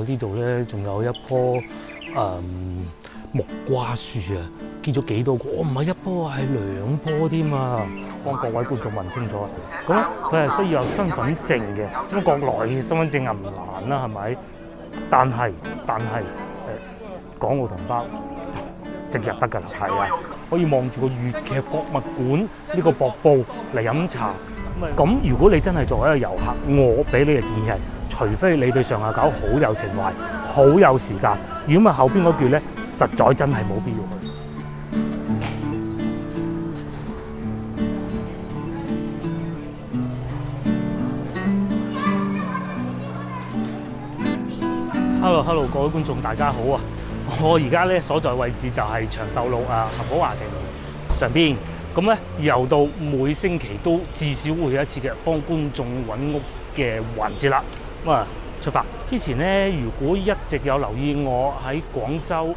呢度咧仲有一棵木瓜樹啊，結咗幾多個？唔係一棵，係2棵添啊！幫各位觀眾問清楚啊！咁咧佢係需要有身份證嘅，咁國內身份證啊唔難啦，係咪？但係港澳同胞直入得㗎啦，係啊，可以望住個粵劇博物館呢個瀑布嚟飲茶。咁如果你真係作為一個遊客，我俾你嘅建議係，除非你對上下九好有情懷、好有時間，如果唔係後邊嗰句咧，實在真係冇必要去。Hello， 各位觀眾大家好啊！我而家咧所在位置就係長壽路恆寶華庭上邊。咁咧，又到每星期都至少會有一次嘅幫觀眾揾屋嘅環節啦。咁啊，出發之前咧，如果一直有留意我喺廣州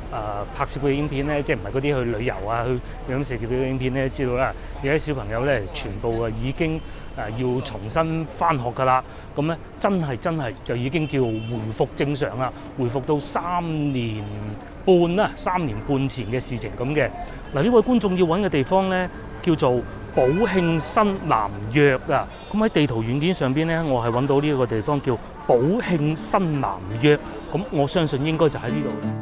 拍攝嘅影片咧，即係唔係嗰啲去旅遊啊、去飲食嘅影片咧，知道啦，有啲小朋友咧全部已經要重新返學㗎啦。咁咧真係就已經叫回復正常啦，回復到3年半前嘅事情咁嘅。嗱，呢位觀眾要揾嘅地方咧，叫做寶慶新南約啊。咁喺地圖軟件上邊咧，我係揾到呢一個地方叫寶慶新南約。咁我相信應該就喺呢度啦。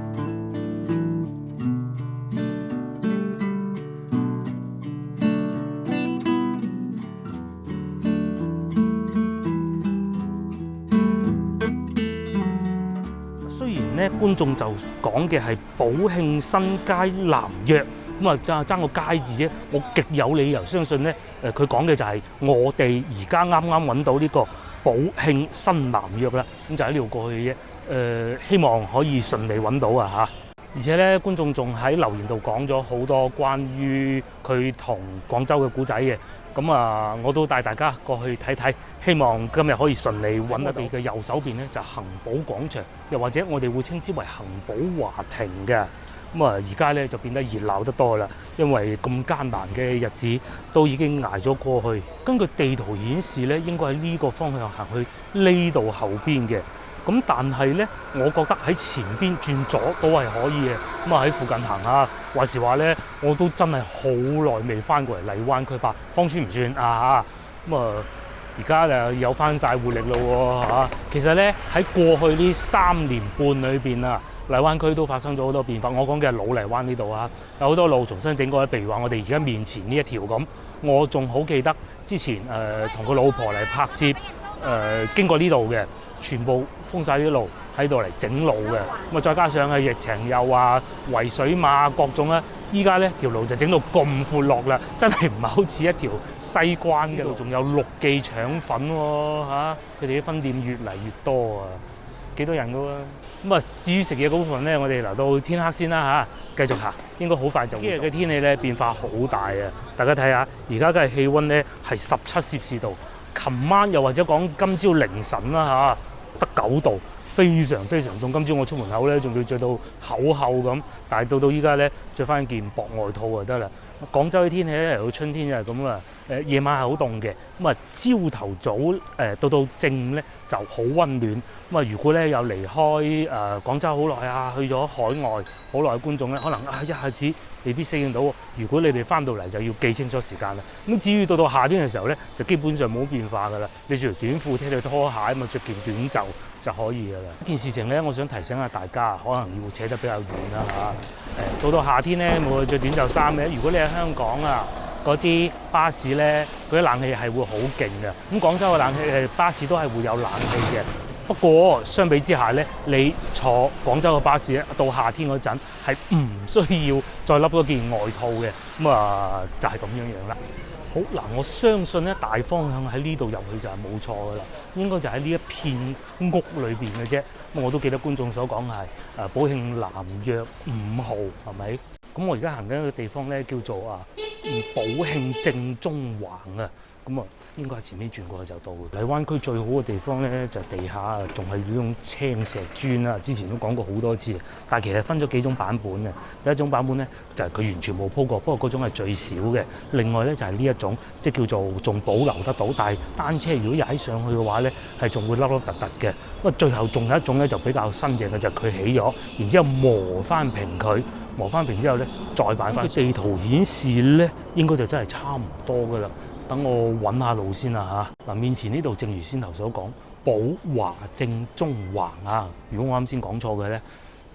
雖然咧，觀眾就講嘅係寶慶新街南約。咁啊，爭個街字啫，我極有理由相信咧，佢講嘅就係我哋而家啱啱揾到呢個寶慶新南約啦，咁就喺呢度過去嘅啫。希望可以順利揾到啊嚇！而且咧，觀眾仲喺留言度講咗好多關於佢同廣州嘅故仔嘅，咁啊，我都帶大家過去睇睇，希望今日可以順利揾到。我哋嘅右手邊咧就係恆寶廣場，又或者我哋會稱之為恆寶華庭嘅。咁啊，而家咧就變得熱鬧得多啦，因為咁艱難嘅日子都已經捱咗過去。根據地圖顯示咧，應該喺呢個方向行去呢度後邊嘅。咁但係咧，我覺得喺前邊轉左都係可以嘅。咁啊，喺附近行下，話時話咧，我都真係好耐未翻過嚟荔灣區吧，芳村唔算啊嚇。咁啊，而家就有翻晒活力咯喎嚇。其實咧喺過去呢3年半裏邊啊，荔灣區都發生咗好多變化。我講嘅係老荔灣呢度啊，有好多路重新整過。譬如話我哋而家面前呢一條咁，我仲好記得之前同個老婆嚟拍攝，經過呢度嘅，全部封晒啲路喺度嚟整路嘅。咁啊，再加上疫情又話圍水馬各種咧，依家咧條路就整到咁闊落啦，真係唔係好似一條西關嘅路。仲有陸記腸粉喎嚇，佢哋啲分店越嚟越多啊！幾多人噶喎？咁啊，至於食嘢嗰部分咧，我哋留到天黑先啦嚇，繼續行，應該好快就。今日嘅天氣咧變化好大啊！大家睇下，而家嘅氣温咧係17攝氏度，琴晚又或者講今朝凌晨啦嚇，得9度，非常非常凍。今朝我出門口咧仲要着到厚厚咁，但係到依家咧着翻件薄外套就得啦。廣州嘅天氣咧嚟到春天就係咁啦，夜晚係好凍嘅，咁啊朝頭早到正午咧就好温暖。咁啊，如果咧有離開廣州好耐啊，去咗海外好耐嘅觀眾咧，可能一下子未必適應到。如果你哋翻到嚟就要記清楚時間啦。咁至於到夏天嘅時候咧，就基本上冇變化噶啦。你着條短褲、踢對拖鞋咁啊，着件短袖就可以噶啦。呢件事情咧，我想提醒下大家，可能要扯得比較遠啦嚇。到夏天咧冇着短袖衫嘅。如果你喺香港啊，嗰啲巴士咧，嗰啲冷氣係會好勁嘅。咁廣州嘅冷氣巴士都係會有冷氣嘅。不過相比之下咧，你坐廣州嘅巴士咧，到夏天嗰陣係唔需要再笠嗰件外套嘅。咁啊，就係咁樣啦。好嗱，我相信咧大方向喺呢度入去就係冇錯噶啦，應該就喺呢一片屋裏邊嘅啫。咁我都記得觀眾所講係寶慶南約5號係咪？咁我而家行緊一個地方咧叫做寶慶正中環啊。咁啊，應該係前面轉過去就到。荔灣區最好嘅地方咧就係地下仲係要用青石磚啦，之前都講過好多次。但係其實分咗幾種版本嘅，第一種版本咧就係佢完全冇鋪過，不過嗰種係最少嘅。另外咧就係呢一種，即係叫做仲保留得到，但係單車如果踩上去嘅話咧，係仲會凹凹凸凸嘅。不過最後仲有一種咧就比較新淨嘅，就係佢起咗，然之後磨翻平佢。磨翻平之後咧，再擺翻。地圖顯示咧，應該就真係差唔多噶啦。等我揾下路先啦嚇。嗱，面前呢度正如先頭所講，寶華正中橫啊。如果我啱先講錯嘅咧，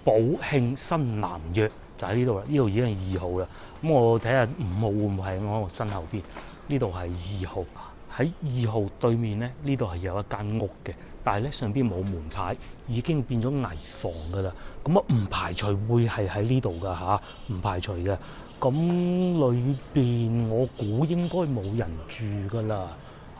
寶慶新南約就喺呢度啦。呢度已經係2號啦。咁我睇下5號會唔會喺我身後邊？呢度係2號。喺2號對面咧，呢度係有一間屋嘅，但係咧上邊冇門牌，已經變咗危房噶啦。咁啊唔排除會係喺呢度噶嚇，唔排除嘅。咁裏邊我估應該冇人住噶啦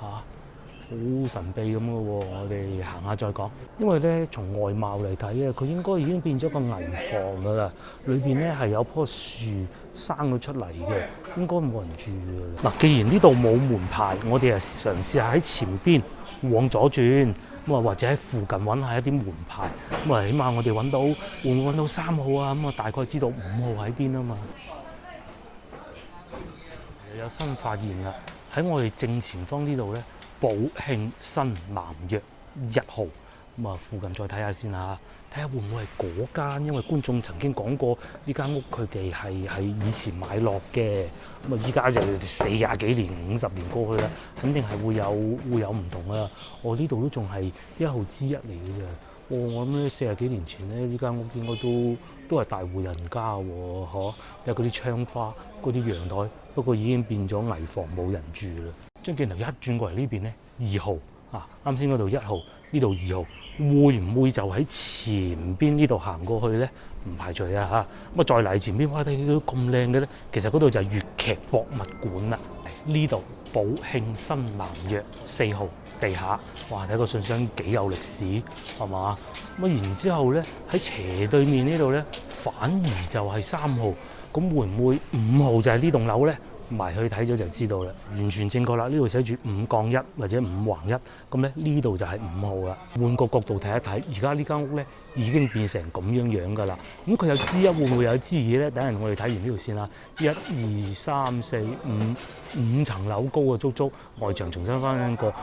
嚇，好神秘咁嘅喎。我哋行下再講，因為咧從外貌嚟睇咧，佢應該已經變咗個危房噶啦。裏邊咧係有棵樹生咗出嚟嘅，應該冇人住㗎啦。嗱，既然呢度冇門牌，我哋係嘗試下喺前邊往左轉，咁啊或者喺附近揾下一啲門牌，咁啊起碼我哋揾到會唔會揾到3號啊？咁啊大概知道5號喺邊啊嘛。有新發現啦！喺我哋正前方呢度咧，寶慶新南約1號。咁啊，附近再睇下先嚇，睇下會唔會係嗰間？因為觀眾曾經講過呢間屋佢哋係以前買落嘅。咁啊，依家就40幾年、50年過去啦，肯定係會有唔同啊！我呢度都仲係1號之一嚟嘅啫。我諗咧40幾年前咧，呢間屋應該都係大戶人家喎，嗬！有嗰啲窗花、嗰啲陽台，不過已經變咗危房，冇人住啦。將鏡頭一轉過嚟呢邊咧，2號啊，啱先嗰度1號，呢度2號，會唔會就喺前邊呢度行過去咧？唔排除啊嚇。咁啊，再嚟前邊，哇！睇到咁靚嘅咧，其實嗰度就係粵劇博物館啦。呢度寶慶新南約4號。地下，哇！睇個信箱幾有歷史，係嘛？咁然之後咧，喺斜對面呢度咧，反而就係3號。咁會唔會5號就係呢棟樓咧？埋去睇咗就知道啦，完全正確啦。呢度寫住5槓1或者5橫1，咁咧呢度就係5號啦。換個角度睇一睇，而家呢間屋咧已經變成咁樣㗎啦。咁佢有之一會唔會有之二咧？等陣我哋睇完呢度先啦。1、2、3、4、5層樓高嘅足外牆重新翻過。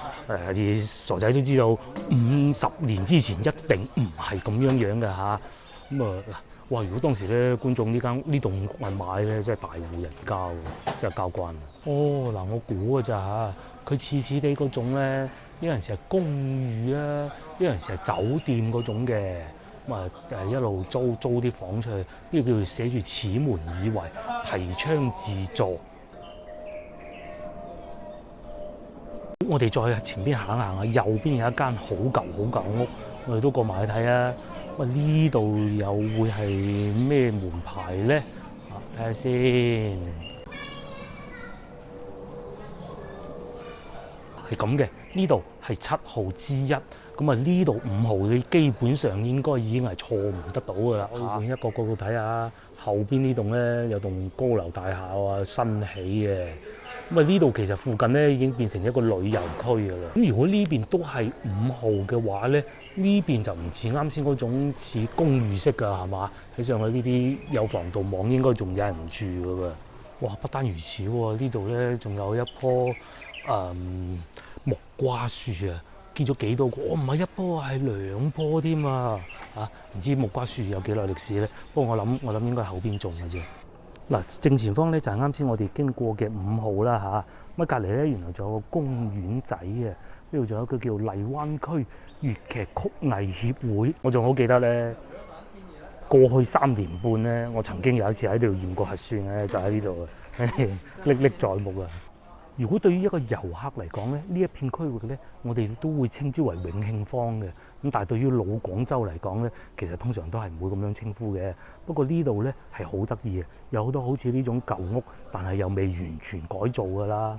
傻仔都知道50年之前一定唔係咁樣㗎嚇。咁啊嗱，哇！如果當時咧觀眾呢棟屋係買咧，真係大戶人家喎，真係交關。哦嗱，我估㗎咋嚇，佢似似地嗰種咧，有陣時係公寓啊，有陣時係酒店嗰種嘅。咁啊一路租啲房出去，呢個叫做寫住此門以為，提倡自助。我哋再前邊行下，右邊有一間好舊屋，我哋都過埋去睇啊！喂，呢度又會係咩門牌咧？睇下先。係咁嘅，呢度係7號之一。咁啊，呢度5號你基本上應該已經係錯唔得到㗎啦。換一個角度睇下，後邊呢棟咧有棟高樓大廈啊，新起嘅。咁啊，呢度其實附近咧已經變成一個旅遊區㗎啦。咁如果呢邊都係5號嘅話咧，呢邊就唔似啱先嗰種似公寓式㗎，係嘛？睇上去呢啲有防盜網，應該仲有人住㗎喎。哇！不單如此喎，呢度咧仲有一棵木瓜樹啊，結咗幾多個？唔係一棵，係2棵添啊！唔知木瓜樹有幾耐歷史咧？不過我諗應該係後邊種嘅啫。嗱，正前方咧就係啱先我哋經過嘅5號啦嚇。咁隔離咧原來仲有個公園仔嘅，呢度仲有一個叫荔灣區粵劇曲藝協會。我仲好記得咧，過去3年半咧，我曾經有一次喺度驗過核酸咧，就喺呢度啊，歷歷在目啊！如果對於一個遊客嚟講咧，呢一片區域咧，我哋都會稱之為永慶坊嘅。咁但係對於老廣州嚟講咧，其實通常都係唔會咁樣稱呼嘅。不過呢度咧係好得意嘅，有好多好似呢種舊屋，但係又未完全改造㗎啦。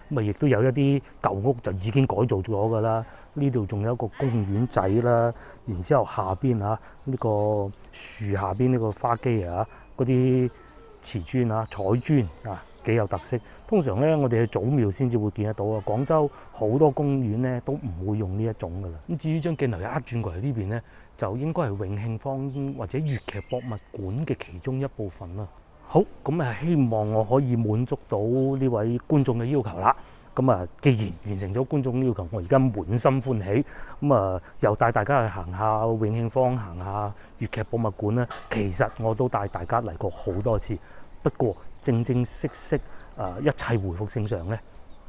咁啊，亦都有一啲舊屋就已經改造咗㗎啦。呢度仲有一個公園仔啦，然之後下邊呢個樹下邊呢個花基嗰啲瓷磚彩磚幾有特色。通常咧，我哋去祖廟先至會見得到啊。廣州好多公園咧都唔會用呢一種噶啦。咁至於將鏡頭一轉過嚟呢邊咧，就應該係永慶坊或者粵劇博物館嘅其中一部分啦。好，咁啊希望我可以滿足到呢位觀眾嘅要求啦。咁啊，既然完成咗觀眾要求，我而家滿心歡喜。咁啊，又帶大家去行下永慶坊，行下粵劇博物館啦。其實我都帶大家嚟過好多次，不過正式一切回復正常咧，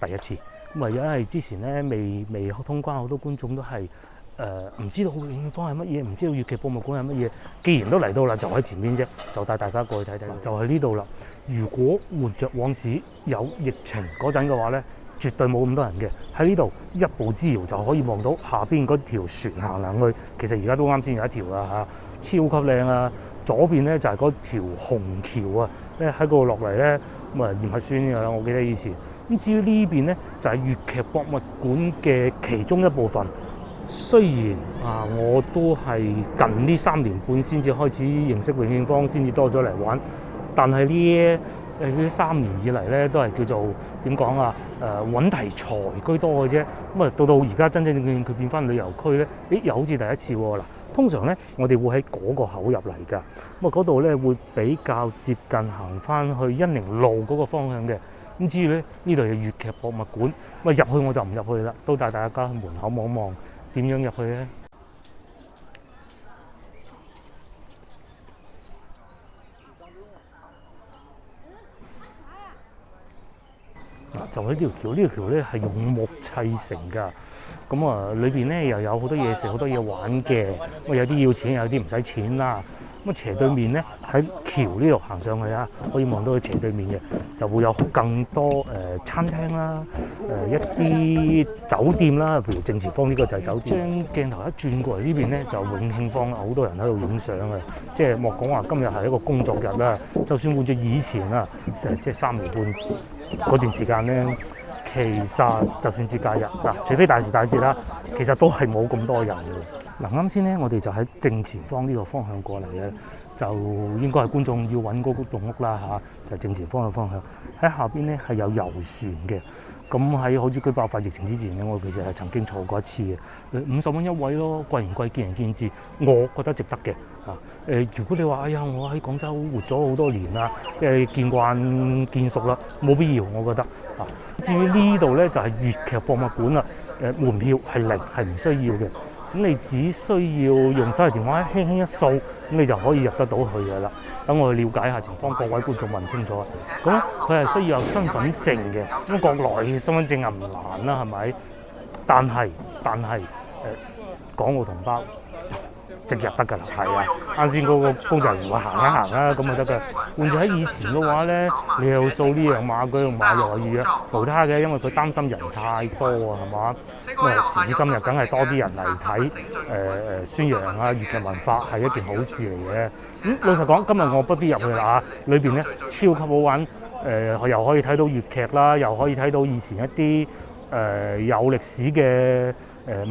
第一次。咁啊，因為之前咧未通關，好多觀眾都係唔知道永慶坊係乜嘢，唔知道粵劇博物館係乜嘢。既然都嚟到啦，就喺前面啫，就帶大家過去睇睇。就喺呢度啦。如果活着往事有疫情嗰陣嘅話咧，絕對冇咁多人嘅。喺呢度一步之遙就可以望到下邊嗰條船行去。其實而家都啱先有一條啦嚇，超級靚啊！左邊咧就係嗰條虹橋啊，喺嗰度落嚟咧咁啊驗核酸㗎啦，我記得以前。咁至於呢邊咧就係粵劇博物館嘅其中一部分。雖然我都係近呢3年半先至開始認識永慶坊，先至多咗嚟玩，但係呢3年以嚟咧，都係叫做點講啊？揾題材居多嘅啫。咁啊，到而家真正佢變翻旅遊區咧，又好似第一次喎嗱。通常咧，我哋會喺嗰個口入嚟㗎。咁啊，嗰度咧會比較接近行翻去恩寧路嗰個方向嘅。咁至於咧，呢度有粵劇博物館。咁啊，入去我就唔入去啦，都帶大家去門口望望點樣入去咧。就喺呢條橋，呢條橋咧係用木砌成㗎。咁啊，裏邊咧又有好多嘢食，好多嘢玩嘅。咁有啲要錢，有啲唔使錢啦。咁斜對面咧喺橋呢度行上去啊，可以望到佢斜對面嘅就會有更多餐廳啦，一啲酒店啦，譬如正前方呢個就係酒店。將鏡頭一轉過嚟呢邊咧，就永慶坊啦，好多人喺度影相啊！即係莫講話今日係一個工作日啦，就算換咗以前啊，即係3年半嗰段時間咧，其實就算節假日嗱，除非大時大節啦，其實都係冇咁多人嘅。嗱，啱先咧，我哋就喺正前方呢個方向過嚟嘅，就應該係觀眾要揾嗰棟屋啦嚇，就正前方嘅方向。喺下邊咧係有遊船嘅，咁喺海珠區爆發疫情之前咧，我其實係曾經坐過一次嘅，50蚊一位咯，貴唔貴見仁見智，我覺得值得嘅嚇。如果你話哎呀，我喺廣州活咗好多年啦，即係見慣見熟啦，冇必要，我覺得嚇。至於呢度咧就係粵劇博物館啦，門票係零，係唔需要嘅。咁你只需要用手提電話輕輕一掃，咁你就可以入得到去嘅啦。等我去了解下情況，各位觀眾問清楚。咁咧，佢係需要有身份證嘅。咁國內身份證啊唔難啦，係咪？但係港澳同胞直入得㗎啦，係啊。啱先嗰個工作人員話行一行啦，咁就得㗎。換咗喺以前嘅話咧，你又掃呢樣碼嗰樣碼又係預約無他嘅，因為佢擔心人太多啊，係嘛？咁啊，時至今日梗係多啲人嚟睇宣揚啊粵劇文化係一件好事嚟嘅。老實講，今日我不必入去啦，裏邊咧超級好玩，又可以睇到粵劇啦，又可以睇到以前一啲有歷史嘅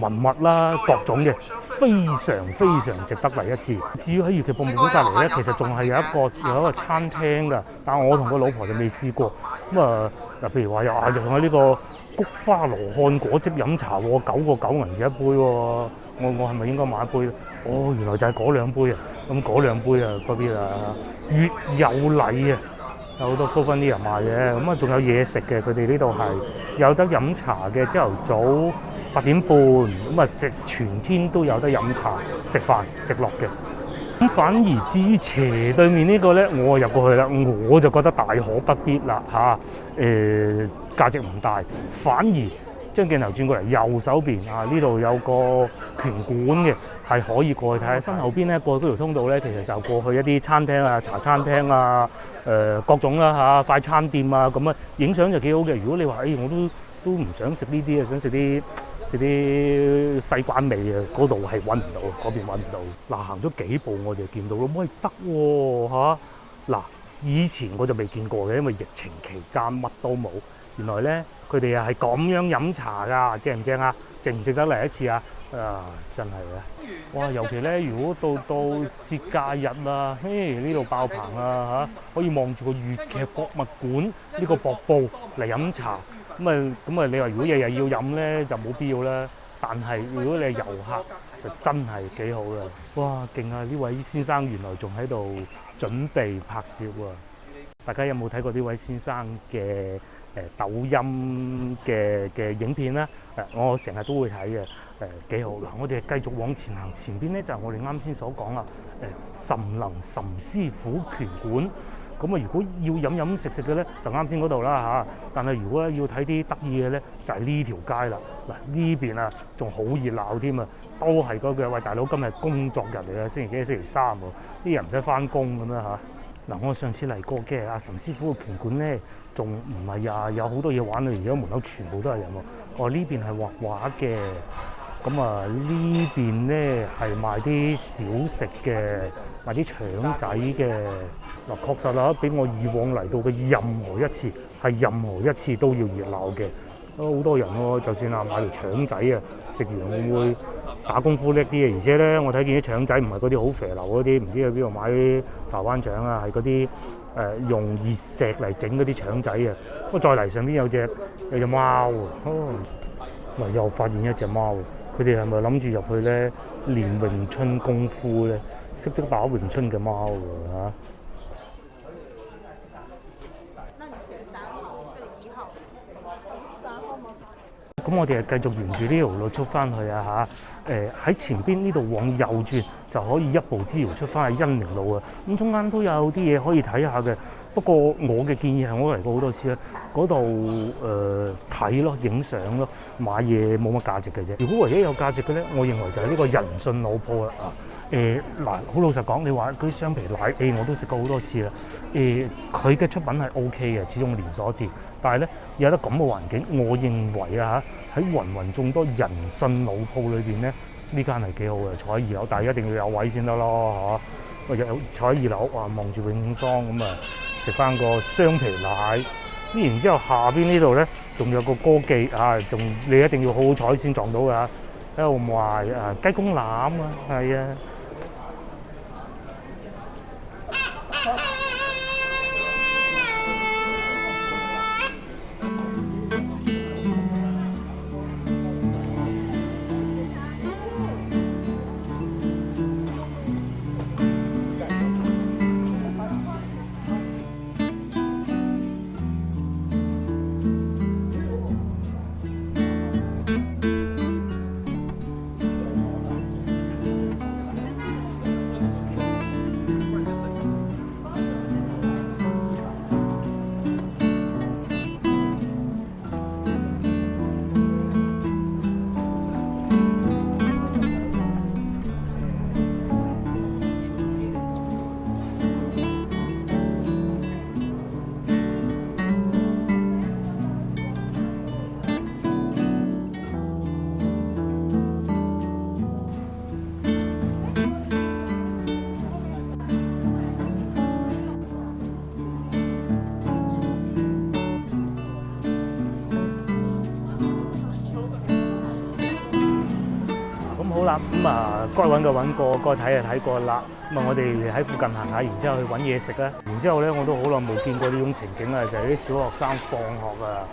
文物啦，各種嘅非常值得嚟一次。至於喺粵劇博物館隔離咧，其實仲係有一個餐廳㗎，但係我同個老婆就未試過。咁啊嗱，譬如話又喺呢個菊花羅漢果汁飲茶喎，9個9銀紙一杯喎，我係咪應該買一杯咧？哦，原來就係嗰兩杯啊！咁嗰兩杯啊，不必啦。粵有禮啊，有好多蘇芬啲人賣嘅，咁啊仲有嘢食嘅，佢哋呢度係有得飲茶嘅，朝頭早8點半，咁啊全天都有得飲茶食飯直落嘅。咁反而至於斜對面呢個咧，我入過去啦，我就覺得大可不必啦嚇。價值唔大，反而將鏡頭轉過嚟右手邊啊，呢度有個拳館嘅，係可以過去睇下。身後邊咧過去嗰條通道咧，其實就過去一啲餐廳啊、茶餐廳啊、各種啦嚇、快餐店啊咁啊，影相就幾好嘅。如果你話我都唔想食呢啲啊，想食啲西關味啊，嗰度係揾唔到，嗰邊揾唔到。嗱，行咗幾步我就見到咯，喂得喎嚇！嗱，以前我就未見過嘅，因為疫情期間乜都冇。原來咧，佢哋係咁樣飲茶㗎，正唔正啊？值唔值得嚟一次啊？啊，真係啊！哇，尤其咧，如果到節假日啊，嘿，呢度爆棚啊嚇，可以望住個粵劇博物館呢個瀑布嚟飲茶。咁啊，你話如果日日要飲咧，就冇必要啦。但係如果你係遊客，就真係幾好嘅。哇，勁啊！呢位先生原來仲喺度準備拍攝喎。大家有冇睇過呢位先生嘅抖音嘅影片啦？我成日都會睇嘅，幾好嗱。我哋繼續往前行，前邊咧就係我哋啱先所講啦，岑能岑師傅拳館。咁啊，如果要飲食嘅咧，就啱先嗰度啦嚇。但係如果要睇啲得意嘅咧，就係呢條街啦。嗱，呢邊啊仲好熱鬧添啊，都係嗰句，喂，大佬，今日工作日嚟啊，星期幾？星期三喎，啲人唔使翻工咁樣嚇。嗱，我上次嚟過嘅阿岑師傅嘅拳館咧，仲唔係啊，有好多嘢玩啊！而家門口全部都係人喎。哦，呢邊係畫畫嘅，咁啊呢邊咧係賣啲小食嘅，賣啲腸仔嘅。嗱，確實啦，比我以往嚟到嘅任何一次都要熱鬧嘅，都好多人喎。就算啊買條腸仔啊，食完會唔會打功夫叻啲啊？而且咧，我睇見啲腸仔唔係嗰啲好肥流嗰啲，唔知喺邊度買啲台灣腸啊，係嗰啲用熱石嚟整嗰啲腸仔啊。不過再嚟上邊有隻貓喎，嗱又發現一隻貓，佢哋係咪諗住入去咧練詠春功夫咧？識得打詠春嘅貓喎嚇。咁我哋係繼續沿住呢條路出翻去啊嚇，喺前邊呢度往右轉就可以一步之遙出翻去恩寧路啊。咁中間都有啲嘢可以睇下嘅，不過我嘅建議係我嚟過好多次啦，嗰度睇咯，影相咯，買嘢冇乜價值嘅啫。如果唯一有價值嘅咧，我認為就係呢個仁信老鋪啦。嗱，好老實講，你話嗰啲雙皮奶，我都食過好多次啦。佢嘅出品係 OK 嘅，始終連鎖店。但係咧，有得咁嘅環境，我認為啊喺芸眾多仁信老鋪裏邊咧，呢間係幾好嘅，坐喺2樓，但係一定要有位先得咯嚇。坐喺2樓，哇，望住永芳咁啊，食翻個雙皮奶。咁然之後下邊呢度咧，仲有個歌記啊，仲你一定要好好彩先撞到㗎。喺度賣雞公欖啊，係啊。好啦，該揾嘅揾過，該睇就睇過啦。我哋喺附近行下，然之後去揾嘢食啦。然之後咧，我都好耐冇見過呢種情景啦，就係啲小學生放學啊。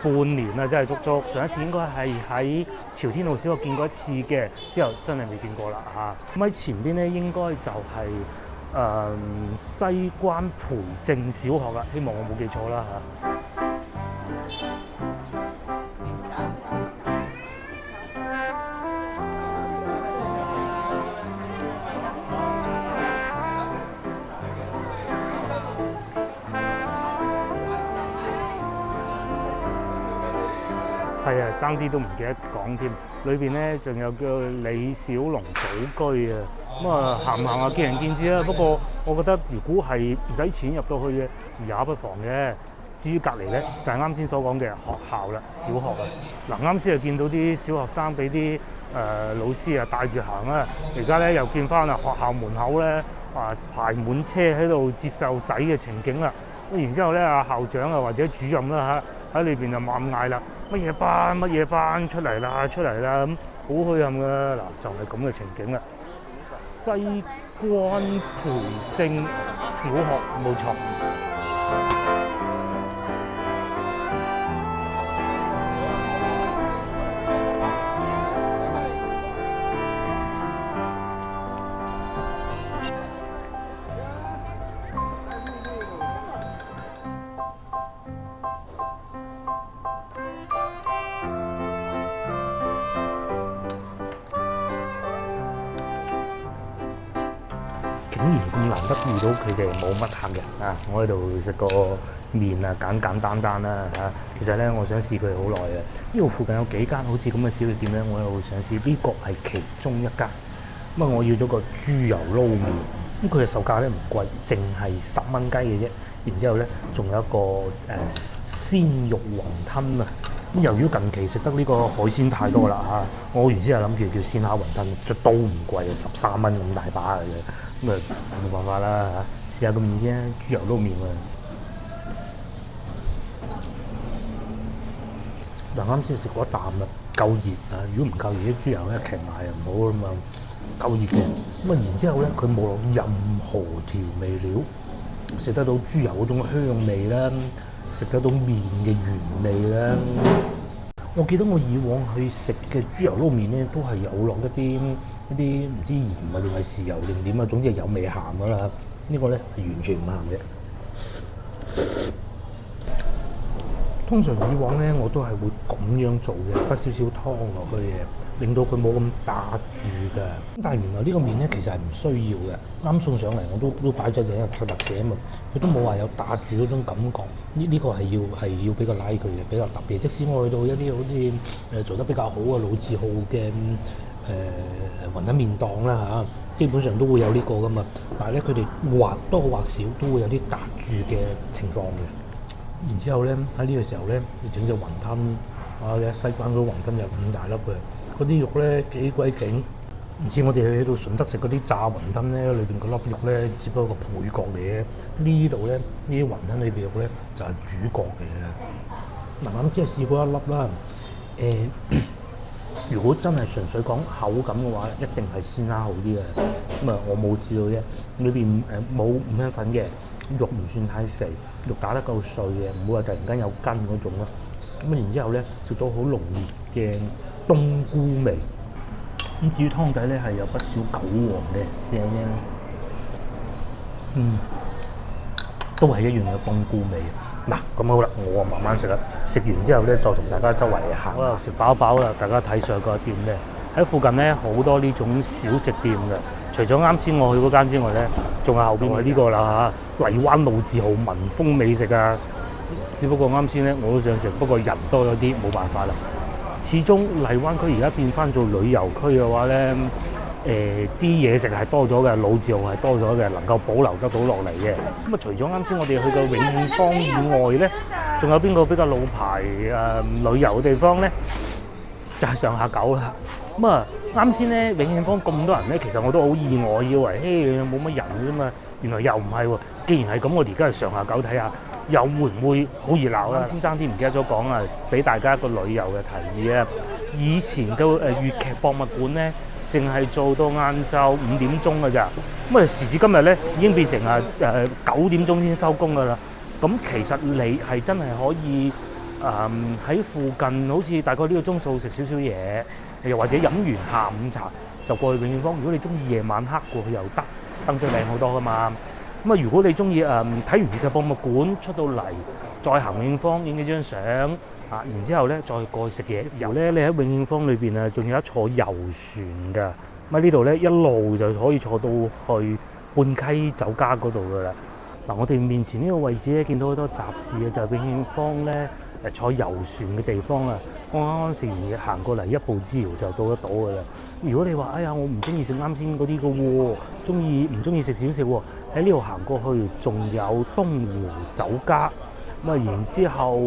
半年啦，真係足足。上一次應該係喺朝天路小學見過一次嘅，之後真係未見過啦嚇。咁喺前邊咧，應該就係西關培正小學啦，希望我冇記錯啦嚇。係啊，爭啲都唔記得講添。裏邊咧仲有叫李小龍祖居啊。行唔行啊，見仁見智啦。不過我覺得如果係唔使錢入到去嘅，也不妨嘅。至於隔離咧，就係啱先所講嘅學校啦，小學啊。嗱，啱先就見到啲小學生俾啲老師啊帶住行啦。而家咧又見翻啊學校門口咧排滿車喺度接受仔嘅情景啦。然之後咧，校長啊或者主任啦喺裏邊就猛嗌啦，乜嘢班出嚟啦咁。好墟冚㗎嗱，就係咁嘅情景啦。西關培正小學冇錯。竟然咁難得遇到佢哋冇乜客人啊！我喺度食個麵啊，簡簡單單啦嚇。其實咧，我想試佢好耐嘅。呢度附近有幾間好似咁嘅小食店咧，我又想試。呢個係其中一間。咁啊，我要咗個豬油撈麵。咁佢嘅售價咧唔貴，淨係10蚊雞嘅啫。然之後咧，仲有一個鮮肉雲吞啊！咁由於近期食得呢個海鮮太多啦嚇，我原先係諗住叫鮮蝦雲吞，都唔貴，13蚊咁大把嘅啫。咁啊冇辦法啦嚇，試下個麵先，豬油撈麵啊！嗱，啱先食過一啖啦，夠熱啊！如果唔夠熱，啲豬油咧騎埋又唔好啊嘛，夠熱嘅。咁啊，然之後咧，佢冇落任何調味料，食得到豬油嗰種香味啦，食得到麵嘅原味啦。我記得我以往去食嘅豬油撈麵咧，都係有落一啲唔知鹽啊定係豉油定點啊，總之係有味鹹噶啦。呢個咧係完全唔鹹嘅。通常以往咧我都係會咁樣做嘅，加少少湯落去嘅，令到佢冇咁打住㗎。但係原來呢個麵咧其實係唔需要嘅。啱送上嚟我都擺咗隻特寫啊嘛，佢都冇話有打住嗰種感覺。呢個係要俾個 like 佢嘅，比較特別。即使我去到一啲好似做得比較好嘅老字號嘅雲吞麵檔啦嚇，基本上都會有呢個噶嘛。但係咧佢哋或多或少都會有啲打住嘅情況嘅。然之後咧喺呢個時候咧，你整隻雲吞啊！你西關嗰雲吞有咁大粒嘅，嗰啲肉咧幾鬼勁，唔似我哋去到順德食嗰啲炸雲吞咧，裏邊嗰粒肉咧只不過個配角嚟嘅。呢度咧呢啲雲吞裏邊肉咧就係主角嚟嘅。嗱，咁即係試過一粒啦。如果真係純粹講口感嘅話，一定係鮮蝦好啲嘅。咁啊，我冇知道啫，裏邊冇五香粉嘅。肉唔算太肥，肉打得夠碎嘅，唔會話突然間有筋嗰種咯。咁然之後咧，食到好濃烈嘅冬菇味。咁至於湯底咧，係有不少韭黃嘅聲啫。都係一樣嘅冬菇味。嗱，咁好啦，我慢慢食啦。食完之後咧，再同大家周圍行啦。食飽飽啦，大家睇上個店咧，喺附近咧好多呢種小食店嘅。除咗啱先我去嗰間之外咧，仲有後邊係呢個啦嚇，荔灣老字號民豐美食啊！只不過啱先咧我都想食，不過人多咗啲，冇辦法啦。始終荔灣區而家變翻做旅遊區嘅話咧，啲嘢食係多咗嘅，老字號係多咗嘅，能夠保留得到落嚟嘅。咁啊，除咗啱先我哋去到永慶坊以外咧，仲有邊個比較老牌旅遊嘅地方咧？就係上下九啦。咁啊，啱先咧永慶坊咁多人咧，其實我都好意外，以為冇乜人啫嘛，原來又唔係喎。既然係咁，我哋而家去上下九睇下，又會唔會好熱鬧啦？先爭啲唔記得咗講啊，俾大家一個旅遊嘅提議啊。以前嘅粵劇博物館咧，淨係做到晏晝5點鐘㗎咋。咁啊，時至今日咧，已經變成9點鐘先收工㗎啦。咁其實你係真係可以喺附近，好似大概呢個鐘數食少少嘢，又或者飲完下午茶就過去永慶坊。如果你中意夜晚黑過去又得，燈色靚好多㗎嘛。咁啊，如果你中意睇完粵劇博物館出到嚟，再行永慶坊影幾張相啊，然之後咧再過去食嘢。然後咧，你喺永慶坊裏邊啊，仲有得坐遊船㗎。咁啊，呢度咧一路就可以坐到去泮溪酒家嗰度㗎啦。嗱，我哋面前呢個位置咧，見到好多集市嘅，就係永慶坊咧坐遊船嘅地方啊！我啱啱食完嘢行過嚟，一步之遙就到得到㗎啦。如果你話哎呀，我唔中意食啱先嗰啲嘅喎，唔中意食小食喎，喺呢度行過去，仲有東湖酒家。咁啊，然之後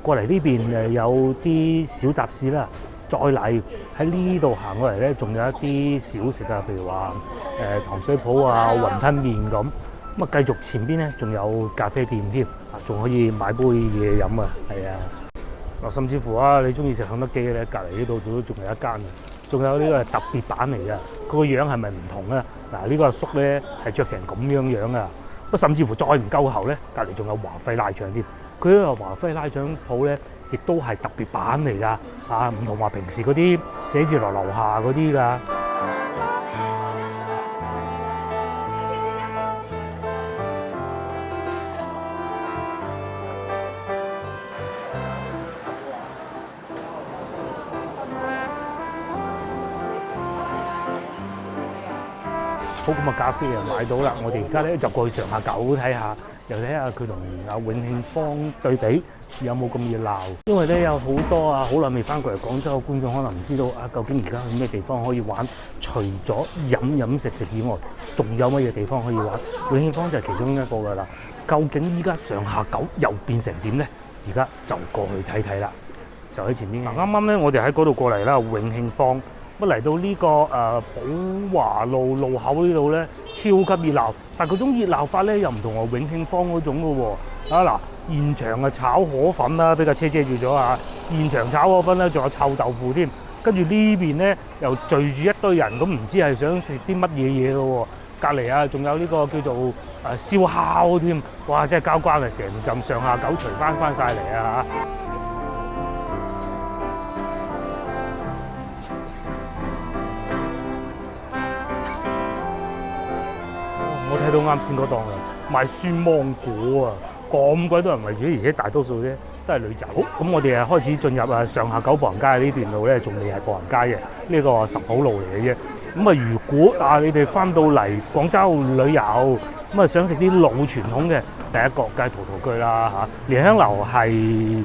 過嚟呢邊有啲小集市啦。再嚟喺呢度行過嚟咧，仲有一啲小食啊，譬如話糖水鋪啊、雲吞麵咁。咁啊，繼續前邊咧仲有咖啡店添，仲可以買杯嘢飲啊，係啊。嗱，甚至乎啊，你中意食肯德基咧，隔離呢度仲有一間嘅，仲有呢個係特別版嚟嘅，佢個樣係咪唔同咧？嗱，呢個阿叔咧係着成咁樣啊！不甚至乎再唔夠喉咧，隔離仲有華輝拉腸添。佢呢個華輝拉腸鋪咧，亦都係特別版嚟㗎，唔同話平時嗰啲寫字樓樓下嗰啲㗎。好咁嘅咖啡啊，買到啦！我哋而家咧就過去上下九睇下，又睇下佢同阿永慶坊對比有冇咁熱鬧。因為咧有好多好耐未翻過嚟廣州嘅觀眾，可能唔知道究竟而家去咩地方可以玩？除咗飲食以外，仲有乜嘢地方可以玩？永慶坊就係其中一個㗎啦。究竟依家上下九又變成點咧？而家就過去睇睇啦。就喺前面。啱啱咧，我哋喺嗰度過嚟啦，永慶坊。咁嚟到呢個寶華路路口呢度咧，超級熱鬧。但係嗰種熱鬧法咧，又唔同我永慶坊嗰種嘅喎。嗱，現場炒河粉啦，俾架車遮住咗啊！現場炒河粉咧，仲有臭豆腐添。跟住呢邊咧又聚住一堆人，咁唔知係想食啲乜嘢嘢嘅喎。隔離仲有呢個叫做燒烤添。哇！真係交關啊，成陣上下九除翻晒嚟啊！我睇到啱先嗰檔啦，賣酸芒果啊，咁鬼多人圍住，而且大多數咧都係女仔。好，咁我哋開始進入上下九步行街呢段路咧，仲未係步行街嘅，呢個十號路嚟嘅啫。咁如果你哋翻到嚟廣州旅遊，咁想食啲老傳統嘅，第一個梗係陶陶居啦嚇。蓮香樓係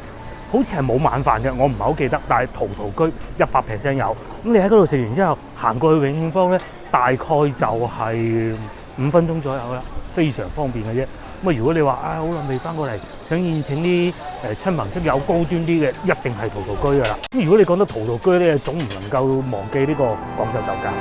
好似係冇晚飯嘅，我唔係好記得，但係陶陶居100% 有。咁你喺嗰度食完之後，行過去永慶坊咧，大概就係5分鐘左右啦，非常方便嘅啫。咁如果你話好耐未翻過嚟，想宴請啲親朋戚友高端啲嘅，一定係陶陶居噶啦。咁如果你講到陶陶居咧，總唔能夠忘記呢個廣州酒家。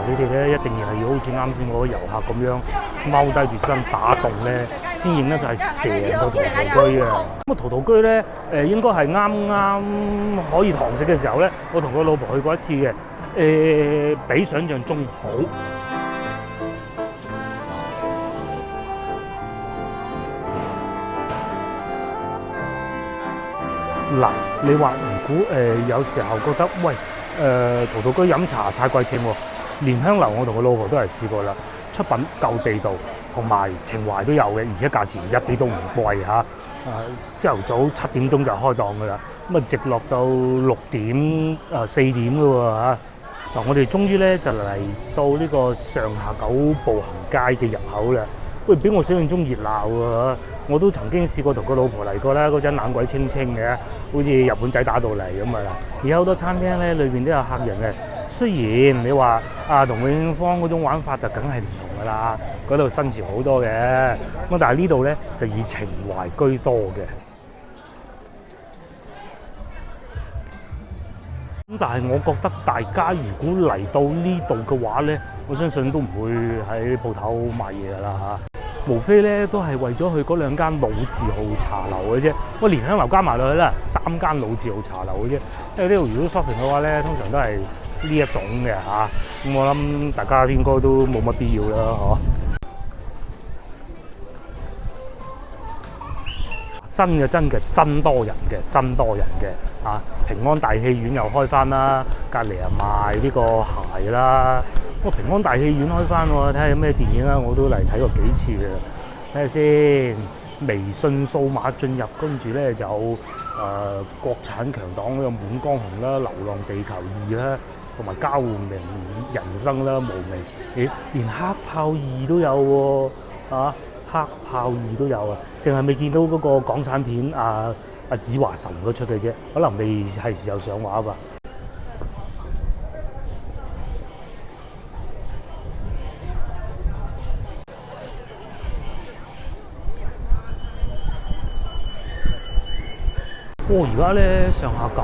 你哋咧一定係要好似啱先嗰個遊客咁樣踎低住身打洞咧，先影得就係成個陶陶居啊！咁陶陶居咧應該係啱可以堂食嘅時候咧，我同個老婆去過一次嘅，比想像中好。嗱，你話如果有時候覺得喂陶陶居飲茶太貴錢喎。蓮香樓我同我老婆都係試過啦，出品夠地道，同埋情懷都有嘅，而且價錢一啲都唔貴嚇。朝頭早7點鐘就開檔噶啦，咁直落到6點4點噶喎嚇。嗱，我哋終於咧就嚟到呢個上下九步行街嘅入口啦。喂，比我想象中熱鬧喎！我都曾經試過同個老婆嚟過啦，嗰陣冷鬼清清嘅，好似日本仔打到嚟咁啊！而家好多餐廳咧，裏邊都有客人嘅。雖然你話同永慶坊嗰種玩法就梗係唔同噶啦，嗰度新潮好多嘅，咁但係呢度咧就以情懷居多嘅。咁但係我覺得大家如果嚟到呢度嘅話咧，我相信都唔會喺鋪頭賣嘢噶啦嚇，無非咧都係為咗去嗰2間老字號茶樓嘅啫。喂，蓮香樓加埋落去啦，3間老字號茶樓嘅啫。因為呢度如果 shopping 嘅話咧，通常都係呢一種嘅嚇，咁我諗大家應該都冇乜必要啦，嗬。真嘅真多人嘅嚇！平安大戲院又開翻啦，隔離賣呢個鞋啦。個平安大戲院開翻喎，睇下有咩電影啊！我都嚟睇過幾次嘅，睇下先。微信數碼進入，跟住咧就國產強檔有《滿江紅》啦，《流浪地球2》啦，同埋《交換名人生》啦，《無名》連《黑豹2》都有喎，黑豹2都有啊！淨係未見到嗰個港產片阿子華神嗰出嘅啫，可能未係時候上畫吧。而家咧上下九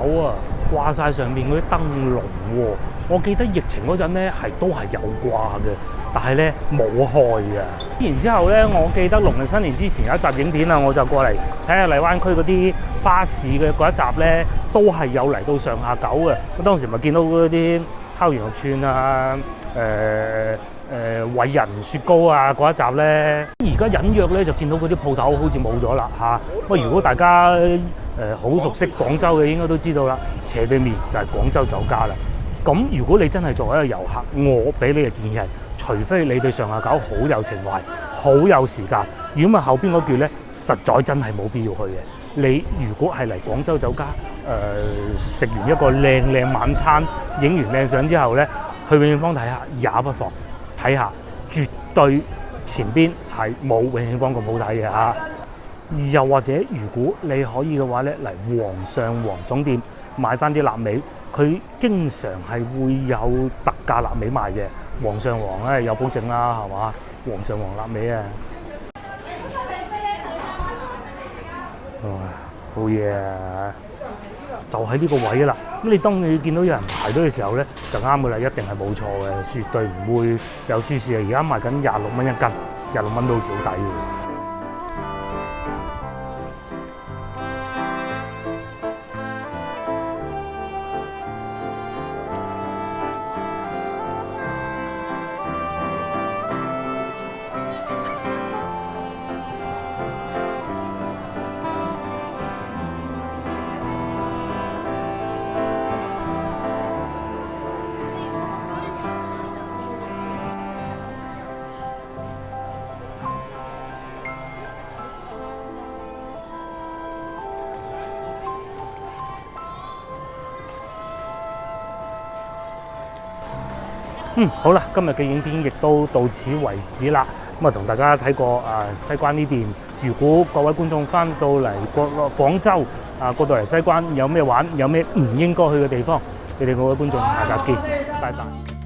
掛晒上面嗰啲燈籠喎，我記得疫情嗰陣咧都係有掛嘅，但係咧冇開嘅。然之後咧，我記得農曆新年之前有一集影片啊，我就過嚟睇下荔灣區嗰啲花市嘅嗰一集咧，都係有嚟到上下九嘅。咁當時咪見到嗰啲烤羊肉串啊、偉人雪糕啊嗰一集咧，而家隱約咧就見到嗰啲鋪頭好似冇咗啦嚇。喂，如果大家好熟悉廣州嘅，應該都知道啦，斜對面就係廣州酒家啦。咁如果你真係作為一個遊客，我俾你嘅建議係，除非你對上下九好有情懷、好有時間，如果唔係後邊嗰段咧，實在真係冇必要去嘅。你如果係嚟廣州酒家，食完一個靚晚餐，影完靚相之後咧，去永慶坊睇下也不妨睇下，絕對前邊係冇永慶坊咁好睇嘅嚇。又或者如果你可以嘅話咧，嚟皇上皇總店買翻啲臘味，佢經常係會有特價臘味賣嘅。皇上皇咧有保證啦，係嘛？皇上皇臘味啊！哇，好嘢啊！就喺呢個位啦。咁當你見到有人排隊嘅時候咧，就啱噶啦，一定係冇錯嘅，絕對唔會有輸蝕啊！而家賣緊26蚊一斤，26蚊都好似好抵嘅。好啦，今日嘅影片亦都到此為止啦。咁啊，同大家睇過西關呢邊。如果各位觀眾翻到嚟廣州過到嚟西關有咩玩，有咩唔應該去嘅地方，你哋各位觀眾下集見，拜拜。